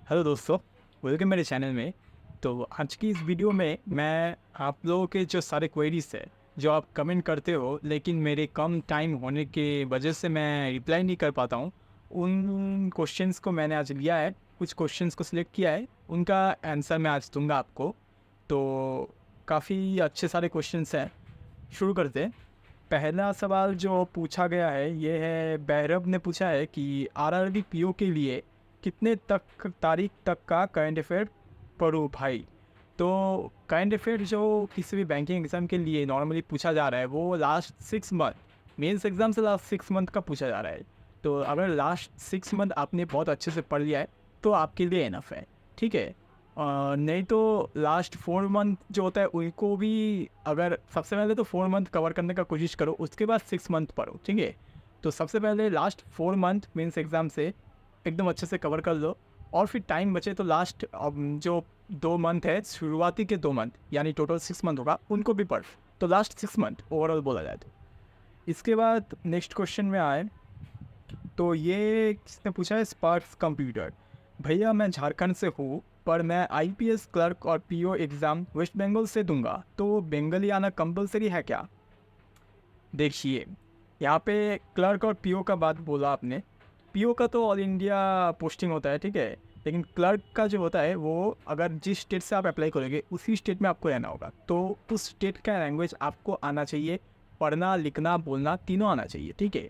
Hello दोस्तों, welcome मेरे channel में। तो आज की इस वीडियो में मैं आप लोगों के जो सारे क्वेरीज है जो आप कमेंट करते हो लेकिन मेरे कम टाइम होने के वजह से मैं रिप्लाई नहीं कर पाता हूँ, उन क्वेश्चंस को मैंने आज लिया है। कुछ क्वेश्चंस को सिलेक्ट किया है, उनका आंसर मैं आज दूंगा आपको। तो काफ़ी अच्छे सारे क्वेश्चंस हैं। शुरू करते हैं। पहला सवाल जो पूछा गया है ये है, भैरव ने पूछा है कि आरआरबी पीओ के लिए कितने तक तारीख तक का करंट अफेयर पढूं भाई। तो करंट अफेयर जो किसी भी बैंकिंग एग्ज़ाम के लिए नॉर्मली पूछा जा रहा है वो लास्ट 6 मंथ, मेंस एग्ज़ाम से लास्ट 6 मंथ का पूछा जा रहा है। तो अगर लास्ट 6 मंथ आपने बहुत अच्छे से पढ़ लिया है तो आपके लिए इनफ है, ठीक है। नहीं तो लास्ट 4 मंथ जो होता है उनको भी, अगर सबसे पहले तो 4 मंथ कवर करने का कोशिश करो, उसके बाद 6 मंथ पढ़ो, ठीक है। तो सबसे पहले लास्ट 4 मंथ मीन्स एग्ज़ाम से एकदम अच्छे से कवर कर लो, और फिर टाइम बचे तो लास्ट जो 2 मंथ है, शुरुआती के 2 मंथ यानी टोटल 6 मंथ होगा, उनको भी पढ़। तो लास्ट 6 मंथ ओवरऑल बोला जाए तो। इसके बाद नेक्स्ट क्वेश्चन में आए तो ये किसने पूछा है, स्पार्क्स कंप्यूटर। भैया मैं झारखंड से हूँ पर मैं आईपीएस क्लर्क और पीओ एग्ज़ाम वेस्ट बंगाल से दूंगा, तो बंगाली आना कंपलसरी है क्या। देखिए, यहाँ पे क्लर्क और पीओ का बात बोला आपने। पीओ का तो ऑल इंडिया पोस्टिंग होता है, ठीक है। लेकिन क्लर्क का जो होता है वो अगर जिस स्टेट से आप अप्लाई करोगे उसी स्टेट में आपको रहना होगा, तो उस स्टेट का लैंग्वेज आपको आना चाहिए। पढ़ना लिखना बोलना तीनों आना चाहिए, ठीक है।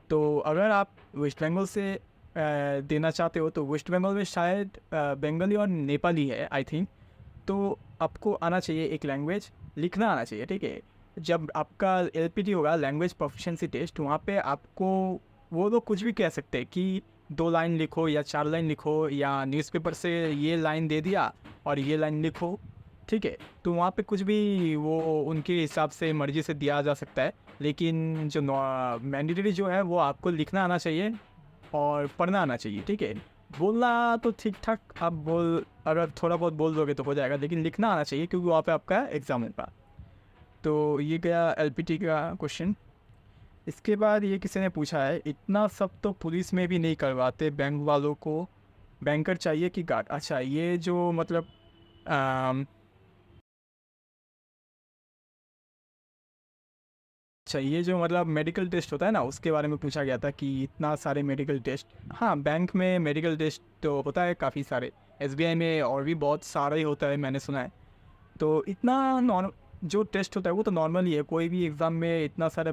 तो अगर आप वेस्ट बंगाल से देना चाहते हो तो वेस्ट बंगाल में शायद बंगाली और नेपाली है आई थिंक। तो आपको आना चाहिए एक लैंग्वेज, लिखना आना चाहिए, ठीक है। जब आपका एलपीटी होगा, लैंग्वेज प्रोफिशिएंसी टेस्ट, वहाँ पे आपको वो लोग कुछ भी कह सकते हैं कि 2 लाइन लिखो या 4 लाइन लिखो, या न्यूज़पेपर से ये लाइन दे दिया और ये लाइन लिखो, ठीक है। तो वहाँ पे कुछ भी वो उनके हिसाब से मर्ज़ी से दिया जा सकता है। लेकिन जो मैंडेटरी जो है वो आपको लिखना आना चाहिए और पढ़ना आना चाहिए, ठीक है। बोलना तो ठीक ठाक आप बोल, अगर थोड़ा बहुत बोल दोगे तो हो जाएगा, लेकिन लिखना आना चाहिए क्योंकि वहाँ पे आपका एग्ज़ाम होगा। तो ये गया एलपीटी का क्वेश्चन। इसके बाद ये किसी ने पूछा है, इतना सब तो पुलिस में भी नहीं करवाते बैंक वालों को, बैंकर चाहिए कि गार्ड। अच्छा, ये जो मतलब अच्छा, ये जो मतलब मेडिकल टेस्ट होता है ना, उसके बारे में पूछा गया था कि इतना सारे मेडिकल टेस्ट। हाँ, बैंक में मेडिकल टेस्ट तो होता है काफ़ी सारे। एसबीआई में और भी बहुत सारा ही होता है, मैंने सुना है। तो इतना नॉर्म जो टेस्ट होता है वो तो नॉर्मल ही है, कोई भी एग्ज़ाम में इतना सारा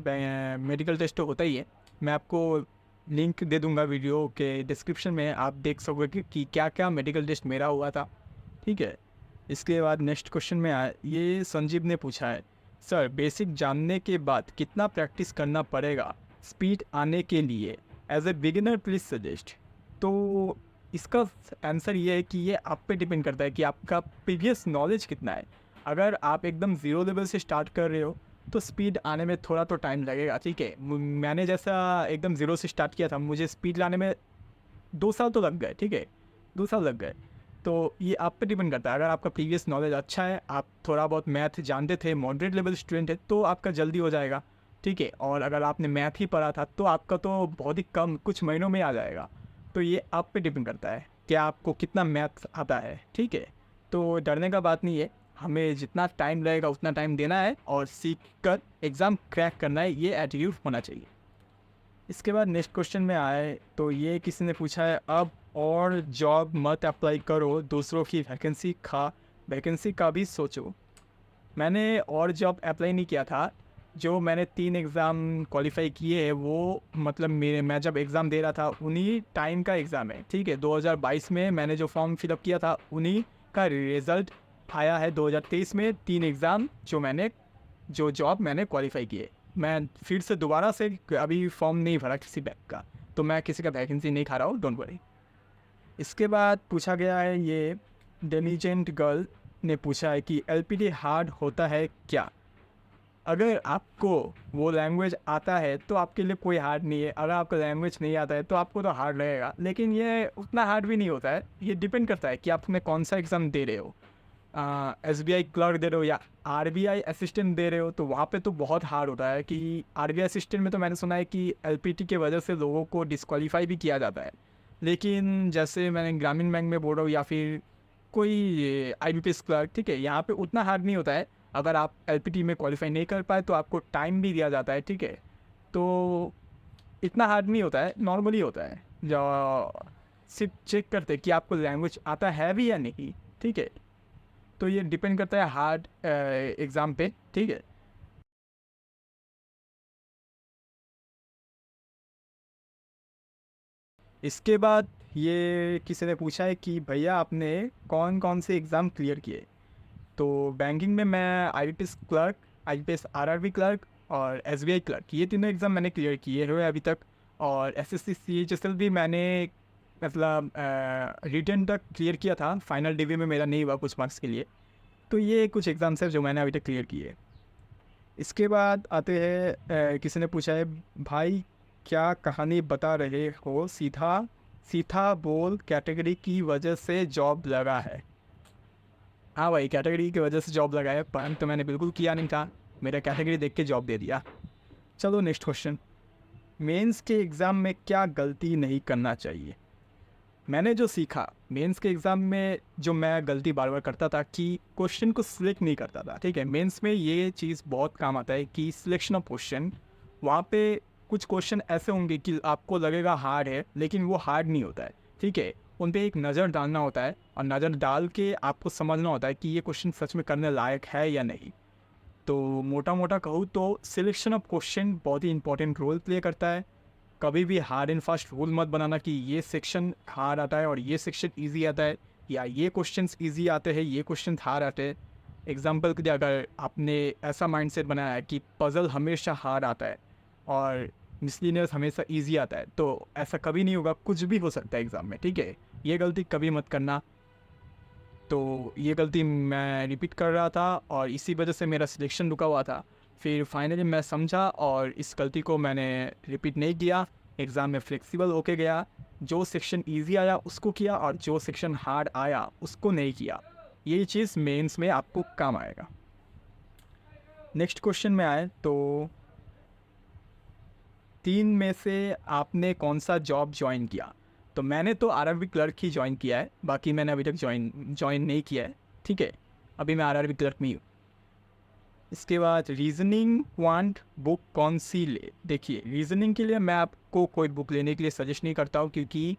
मेडिकल टेस्ट तो होता ही है। मैं आपको लिंक दे दूंगा वीडियो के डिस्क्रिप्शन में, आप देख सकोगे कि क्या क्या मेडिकल टेस्ट मेरा हुआ था, ठीक है। इसके बाद नेक्स्ट क्वेश्चन में आया, ये संजीव ने पूछा है, सर बेसिक जानने के बाद कितना प्रैक्टिस करना पड़ेगा स्पीड आने के लिए, as a beginner please suggest. तो इसका आंसर ये है कि ये आप पे डिपेंड करता है कि आपका प्रीवियस नॉलेज कितना है। अगर आप एकदम ज़ीरो लेवल से स्टार्ट कर रहे हो तो स्पीड आने में थोड़ा तो टाइम लगेगा, ठीक है। मैंने जैसा एकदम ज़ीरो से स्टार्ट किया था, मुझे स्पीड लाने में 2 साल तो लग गए, ठीक है। 2 साल लग गए। तो ये आप पे डिपेंड करता है। अगर आपका प्रीवियस नॉलेज अच्छा है, आप थोड़ा बहुत मैथ जानते थे, मॉडरेट लेवल स्टूडेंट है, तो आपका जल्दी हो जाएगा, ठीक है। और अगर आपने मैथ ही पढ़ा था तो आपका तो बहुत ही कम कुछ महीनों में आ जाएगा। तो ये आप पे डिपेंड करता है कि आपको कितना मैथ आता है, ठीक है। तो डरने का बात नहीं है, हमें जितना टाइम लगेगा उतना टाइम देना है और सीख कर एग्ज़ाम क्रैक करना है, ये एटीट्यूड होना चाहिए। इसके बाद नेक्स्ट क्वेश्चन में आए तो ये किसी ने पूछा है, अब और जॉब मत अप्लाई करो, दूसरों की वैकेंसी का भी सोचो। मैंने और जॉब अप्लाई नहीं किया था। जो मैंने 3 एग्ज़ाम क्वालिफाई किए हैं वो मतलब मैं जब एग्ज़ाम दे रहा था उन्हीं टाइम का एग्ज़ाम है, ठीक है। 2022 में मैंने जो फॉर्म फिलअप किया था उन्हीं का रिज़ल्ट आया है 2023 में। 3 एग्ज़ाम जो जॉब मैंने क्वालिफाई किए, मैं फिर से दोबारा से अभी फॉर्म नहीं भरा किसी बैंक का, तो मैं किसी का वैकेंसी नहीं खा रहा हूँ, डोंट वरी। इसके बाद पूछा गया है, ये डेलीजेंट गर्ल ने पूछा है कि एलपीटी हार्ड होता है क्या। अगर आपको वो लैंग्वेज आता है तो आपके लिए कोई हार्ड नहीं है, अगर आपको लैंग्वेज नहीं आता है तो आपको तो हार्ड लगेगा, लेकिन ये उतना हार्ड भी नहीं होता है। ये डिपेंड करता है कि आप में कौन सा एग्ज़ाम दे रहे हो। एसबीआई क्लर्क दे रहे हो या आरबीआई असिस्टेंट दे रहे हो, तो वहाँ पे तो बहुत हार्ड होता है। कि आरबीआई असिस्टेंट में तो मैंने सुना है कि एलपीटी के वजह से लोगों को डिस्क्वालीफाई भी किया जाता है। लेकिन जैसे मैंने ग्रामीण बैंक में बोल रहा हूँ या फिर कोई IBPS क्लर्क, ठीक है, यहाँ पे उतना हार्ड नहीं होता है। अगर आप LPT में क्वालिफाई नहीं कर पाए तो आपको टाइम भी दिया जाता है, ठीक है। तो इतना हार्ड नहीं होता है, नॉर्मली होता है। जो सिर्फ चेक करते हैं कि आपको लैंग्वेज आता है भी या नहीं, ठीक है। तो ये डिपेंड करता है हार्ड एग्ज़ाम पे, ठीक है। इसके बाद ये किसी ने पूछा है कि भैया आपने कौन कौन से एग्ज़ाम क्लियर किए। तो बैंकिंग में मैं IBPS clerk, IBPS RRB clerk और SBI क्लर्क, ये तीनों एग्ज़ाम मैंने क्लियर किए हुए अभी तक। और SSC CHSL भी मैंने मतलब रिटर्न तक क्लियर किया था, फाइनल डिवी में मेरा नहीं हुआ कुछ मार्क्स के लिए। तो ये कुछ एग्ज़ाम्स हैं जो मैंने अभी तक क्लियर किए। इसके बाद आते हैं किसी ने पूछा है भाई क्या कहानी बता रहे हो, सीधा सीधा बोल कैटेगरी की वजह से जॉब लगा है। हाँ भाई, कैटेगरी की वजह से जॉब लगा है, पर तो मैंने बिल्कुल किया नहीं था, मेरा कैटेगरी देख के जॉब दे दिया। चलो नेक्स्ट क्वेश्चन, मेंस के एग्ज़ाम में क्या गलती नहीं करना चाहिए। मैंने जो सीखा मेंस के एग्ज़ाम में, जो मैं गलती बार बार करता था कि क्वेश्चन को सिलेक्ट नहीं करता था, ठीक है। मेंस में ये चीज़ बहुत काम आता है कि सिलेक्शन ऑफ क्वेश्चन, वहाँ पे कुछ क्वेश्चन ऐसे होंगे कि आपको लगेगा हार्ड है, लेकिन वो हार्ड नहीं होता है, ठीक है। उन पे एक नज़र डालना होता है और नज़र डाल के आपको समझना होता है कि ये क्वेश्चन सच में करने लायक है या नहीं। तो मोटा मोटा कहूँ तो सिलेक्शन ऑफ क्वेश्चन बहुत ही इंपॉर्टेंट रोल प्ले करता है। कभी भी हार्ड एंड फास्ट रूल मत बनाना कि ये सेक्शन हार्ड आता है और ये सेक्शन इजी आता है, या ये क्वेश्चंस इजी आते हैं ये क्वेश्चन हार्ड आते हैं। एग्जांपल के लिए अगर आपने ऐसा माइंडसेट बनाया है कि पज़ल हमेशा हार्ड आता है और मिसलिनियस हमेशा इजी आता है, तो ऐसा कभी नहीं होगा, कुछ भी हो सकता है एग्ज़ाम में, ठीक है। ये गलती कभी मत करना। तो ये गलती मैं रिपीट कर रहा था और इसी वजह से मेरा सिलेक्शन रुका हुआ था। फिर फाइनली मैं समझा और इस गलती को मैंने रिपीट नहीं किया, एग्ज़ाम में फ्लेक्सिबल होके गया। जो सेक्शन इजी आया उसको किया और जो सेक्शन हार्ड आया उसको नहीं किया। ये चीज़ मेंस में आपको काम आएगा। नेक्स्ट क्वेश्चन में आए तो 3 में से आपने कौन सा जॉब ज्वाइन किया। तो मैंने तो RRB क्लर्क ही ज्वाइन किया है, बाकी मैंने अभी तक ज्वाइन नहीं किया है, ठीक है। अभी मैं RRB क्लर्क में ही हूँ। इसके बाद रीजनिंग क्वांट बुक कौन सी ले। देखिए, रीजनिंग के लिए मैं आपको कोई बुक लेने के लिए सजेस्ट नहीं करता हूँ, क्योंकि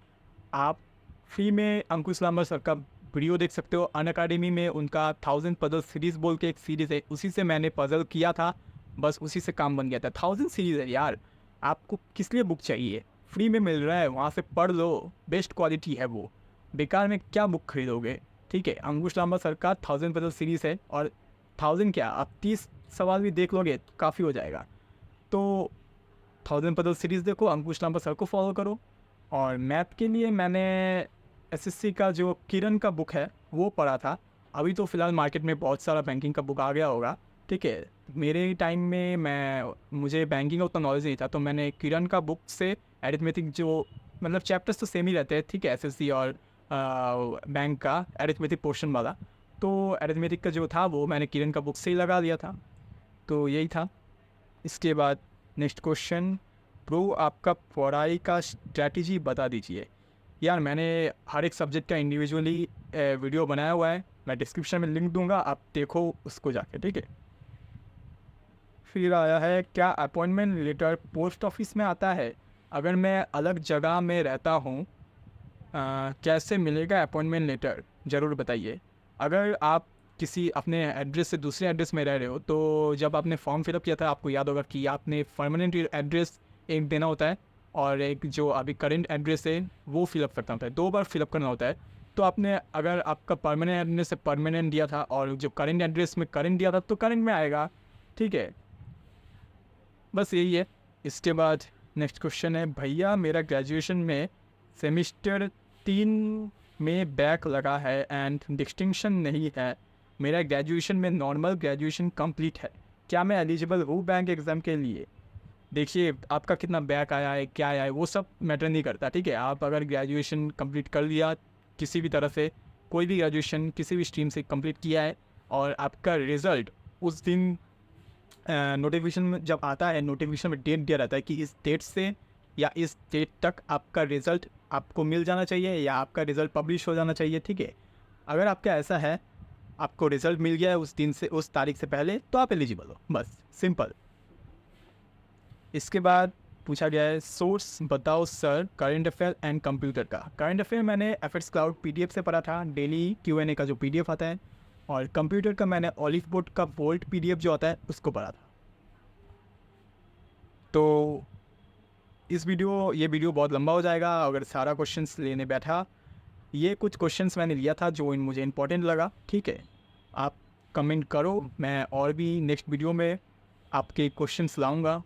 आप फ्री में अंकुश लांबा सर का वीडियो देख सकते हो। अन अकेडमी में उनका 1000 पजल सीरीज़ बोल के एक सीरीज़ है, उसी से मैंने पजल किया था, बस उसी से काम बन गया था। 1000 सीरीज़ है यार, आपको किस लिए बुक चाहिए, फ्री में मिल रहा है, वहाँ से पढ़ लो, बेस्ट क्वालिटी है वो। बेकार में क्या बुक खरीदोगे, ठीक है। अंकुश लांबा सर का 1000 पजल सीरीज़ है, और 1000 क्या, आप 30 सवाल भी देख लोगे तो काफ़ी हो जाएगा। तो 1000 पजल सीरीज़ देखो, अंकुश लांबा सर को फॉलो करो। और मैथ के लिए मैंने SSC का जो किरण का बुक है वो पढ़ा था। अभी तो फ़िलहाल मार्केट में बहुत सारा बैंकिंग का बुक आ गया होगा, ठीक है। मेरे टाइम में मुझे बैंकिंग का उतना नॉलेज नहीं था, तो मैंने किरण का बुक से एरिथमेटिक, जो मतलब चैप्टर्स तो सेम ही रहते हैं, ठीक है, SSC और बैंक का एरिथमेटिक पोर्शन वाला। तो एरिथमेटिक का जो था वो मैंने किरण का बुक से ही लगा दिया था। तो यही था। इसके बाद नेक्स्ट क्वेश्चन, ब्रो आपका पढ़ाई का स्ट्रैटेजी बता दीजिए। यार मैंने हर एक सब्जेक्ट का इंडिविजुअली वीडियो बनाया हुआ है, मैं डिस्क्रिप्शन में लिंक दूंगा, आप देखो उसको जाके, ठीक है। फिर आया है, क्या अपॉइंटमेंट लेटर पोस्ट ऑफिस में आता है। अगर मैं अलग जगह में रहता हूँ, कैसे मिलेगा अपॉइंटमेंट लेटर, ज़रूर बताइए। अगर आप किसी अपने एड्रेस से दूसरे एड्रेस में रह रहे हो, तो जब आपने फॉर्म फिलअप किया था आपको याद होगा कि आपने परमानेंट एड्रेस एक देना होता है और एक जो अभी करेंट एड्रेस है वो फिलअप करना होता है, 2 बार फिलअप करना होता है। तो आपने अगर आपका परमानेंट एड्रेस से परमानेंट दिया था और जो करेंट एड्रेस में करेंट दिया था तो करेंट में आएगा, ठीक है। बस यही है। इसके बाद नेक्स्ट क्वेश्चन है, भैया मेरा ग्रेजुएशन में सेमिस्टर 3 में बैक लगा है एंड डिस्टिंक्शन नहीं है। मेरा ग्रेजुएशन में नॉर्मल ग्रेजुएशन कंप्लीट है, क्या मैं एलिजिबल हूँ बैंक एग्ज़ाम के लिए। देखिए, आपका कितना बैक आया है, क्या आया है, वो सब मैटर नहीं करता, ठीक है। आप अगर ग्रेजुएशन कंप्लीट कर लिया किसी भी तरह से, कोई भी ग्रेजुएशन किसी भी स्ट्रीम से कंप्लीट किया है और आपका रिज़ल्ट उस दिन नोटिफिकेशन में जब आता है, नोटिफिकेशन में डेट दिया रहता है कि इस डेट से या इस डेट तक आपका रिज़ल्ट आपको मिल जाना चाहिए या आपका रिज़ल्ट पब्लिश हो जाना चाहिए, ठीक है। अगर आपका ऐसा है, आपको रिज़ल्ट मिल गया है उस दिन से, उस तारीख से पहले, तो आप एलिजिबल हो, बस सिंपल। इसके बाद पूछा गया है सोर्स बताओ sir current affair and computer का। करंट अफेयर मैंने एफएक्स क्लाउड पीडीएफ से पढ़ा था, डेली क्यूएनए का जो पीडीएफ आता है, और कंप्यूटर का मैंने ऑलिव बोर्ड का वोल्ट पीडीएफ जो आता है उसको पढ़ा था। तो ये वीडियो बहुत लंबा हो जाएगा अगर सारा क्वेश्चंस लेने बैठा। ये कुछ क्वेश्चंस मैंने लिया था जो मुझे इंपॉर्टेंट लगा, ठीक है। आप कमेंट करो, मैं और भी नेक्स्ट वीडियो में आपके क्वेश्चंस लाऊंगा।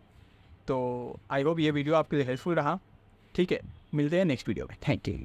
तो आई होप ये वीडियो आपके लिए हेल्पफुल रहा, ठीक है। मिलते हैं नेक्स्ट वीडियो में, थैंक यू।